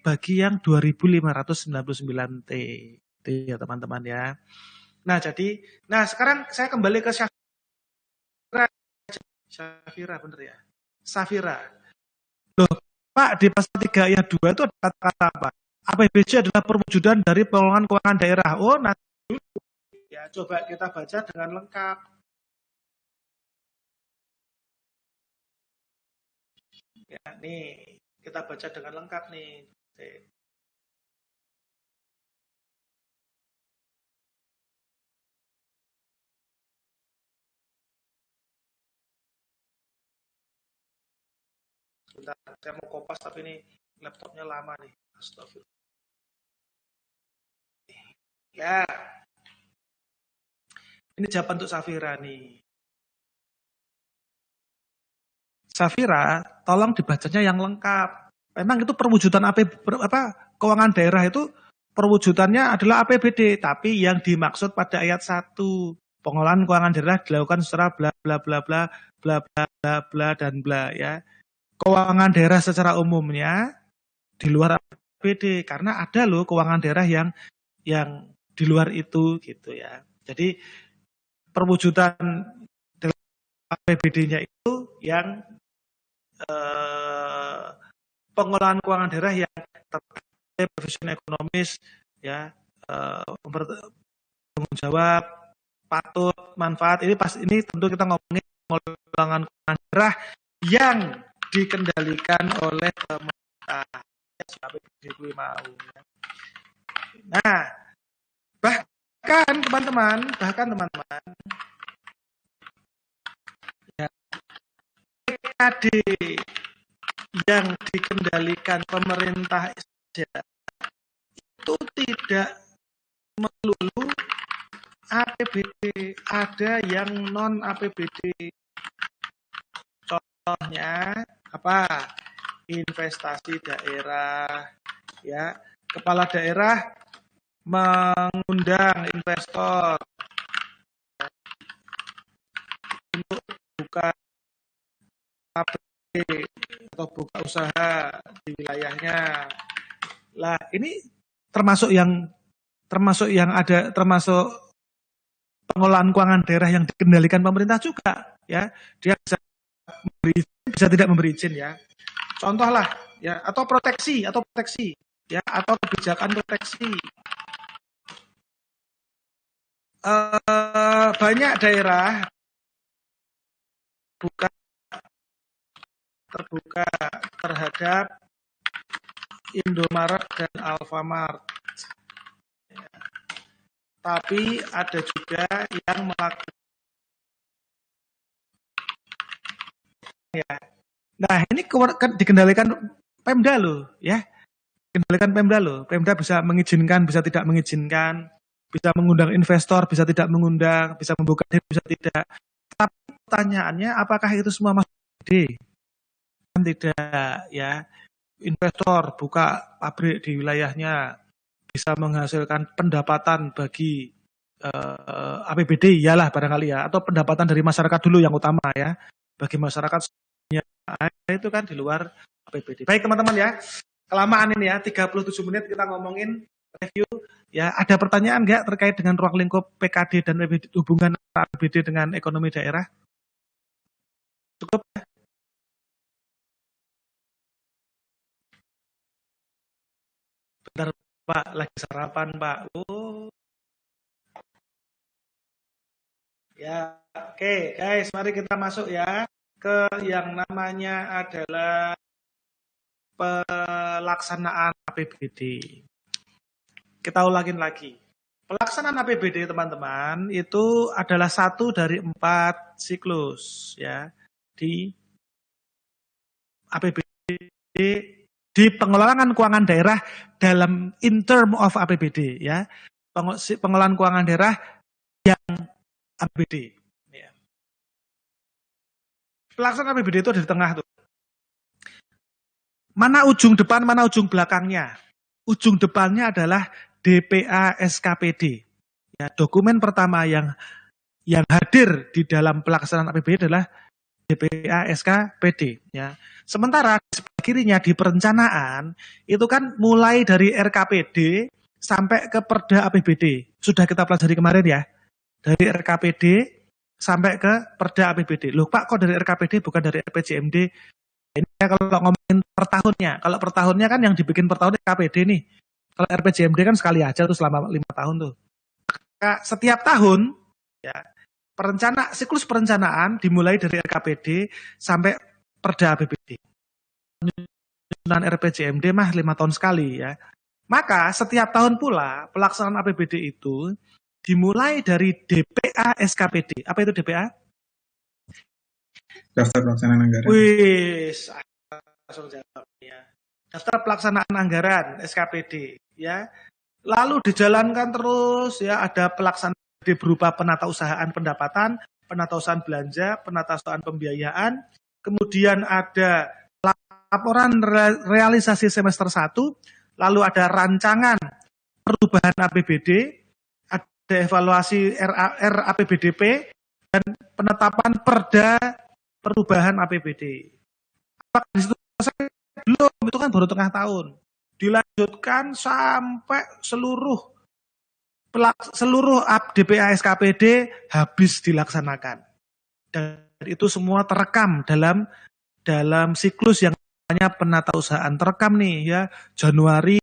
bagi yang 2599 T. Itu ya teman-teman ya. Nah, sekarang saya kembali ke Syafira bener ya? Safira. Loh, Pak, di pasal 3 ayat 2 itu ada kata-kata apa? APBD adalah perwujudan dari pengelolaan keuangan daerah. Oh, nanti dulu. Ya, coba kita baca dengan lengkap. Ya, nih, kita baca dengan lengkap nih. Bentar, saya mau kopas tapi ini laptopnya lama nih. Astagfirullah. Ya, ini jawaban untuk Safira nih. Safira, tolong dibacanya yang lengkap. Memang itu perwujudan keuangan daerah itu perwujudannya adalah APBD, tapi yang dimaksud pada ayat 1, pengelolaan keuangan daerah dilakukan secara bla bla bla bla bla bla bla bla dan bla ya. Keuangan daerah secara umumnya di luar APBD karena ada loh keuangan daerah yang di luar itu gitu ya. Jadi perwujudan APBD-nya itu yang pengelolaan keuangan daerah yang terkait profesional ekonomis ya, tanggung jawab, patut, manfaat. Ini tentu kita ngomongin pengelolaan keuangan daerah yang dikendalikan oleh pemerintah. Nah, bahkan teman-teman, ya, PKD yang dikendalikan pemerintah saja itu tidak melulu APBD, ada yang non APBD. Contohnya apa? Investasi daerah, ya. Kepala daerah mengundang investor untuk buka pabrik atau buka usaha di wilayahnya. Lah, ini termasuk pengelolaan keuangan daerah yang dikendalikan pemerintah juga, ya. Dia bisa tidak memberi izin ya. Contoh lah, ya, atau proteksi, ya, atau kebijakan proteksi. Banyak daerah terbuka terhadap Indomaret dan Alfamart. Ya. Tapi ada juga yang melakukan ya. Nah, ini dikendalikan Pemda loh, ya. Dikendalikan Pemda loh. Pemda bisa mengizinkan, bisa tidak mengizinkan, bisa mengundang investor, bisa tidak mengundang, bisa membuka diri, bisa tidak. Tapi pertanyaannya, apakah itu semua masuk ide? Kan tidak, ya. Investor buka pabrik di wilayahnya, bisa menghasilkan pendapatan bagi APBD, iyalah barangkali ya, atau pendapatan dari masyarakat dulu yang utama ya, bagi masyarakat ya, itu kan di luar APBD. Baik teman-teman ya, kelamaan ini ya, 37 menit kita ngomongin review ya. Ada pertanyaan nggak terkait dengan ruang lingkup PKD dan hubungan APBD dengan ekonomi daerah? Cukup ya? Bentar Pak, lagi sarapan Pak. Oh. Ya, oke guys, mari kita masuk ya ke yang namanya adalah pelaksanaan APBD. Kita ulangin lagi. Pelaksanaan APBD teman-teman itu adalah 1 dari 4 siklus ya di APBD, di pengelolaan keuangan daerah dalam in term of APBD ya. Pengelolaan keuangan daerah yang APBD. Ya. Pelaksanaan APBD itu ada di tengah tuh. Mana ujung depan, mana ujung belakangnya? Ujung depannya adalah DPA SKPD. Ya, dokumen pertama yang hadir di dalam pelaksanaan APBD adalah DPA SKPD. Ya. Sementara di kirinya di perencanaan itu kan mulai dari RKPD sampai ke Perda APBD. Sudah kita pelajari kemarin ya. Dari RKPD sampai ke Perda APBD. Loh Pak, kok dari RKPD bukan dari RPJMD? Ini kalau ngomongin per tahunnya. Kalau per tahunnya kan yang dibikin per tahun RKPD nih. Kalau RPJMD kan sekali aja tuh selama 5 tahun tuh. Maka setiap tahun ya siklus perencanaan dimulai dari RKPD sampai Perda APBD. Penyusunan RPJMD mah 5 tahun sekali ya. Maka setiap tahun pula pelaksanaan APBD itu dimulai dari DPA SKPD. Apa itu DPA? Daftar pelaksanaan anggaran. Wis, langsung jawab ya. Daftar pelaksanaan anggaran SKPD ya. Lalu dijalankan terus ya, ada pelaksanaan berupa penatausahaan pendapatan, penatausahaan belanja, penatausahaan pembiayaan, kemudian ada laporan realisasi semester 1, lalu ada rancangan perubahan APBD, ada evaluasi RAPBDP, dan penetapan perda perubahan APBD. Apakah di situ selesai? Belum, itu kan baru tengah tahun. Dilanjutkan sampai seluruh DPA SKPD habis dilaksanakan. Dan itu semua terekam dalam siklus yang namanya penatausahaan, terekam nih ya, Januari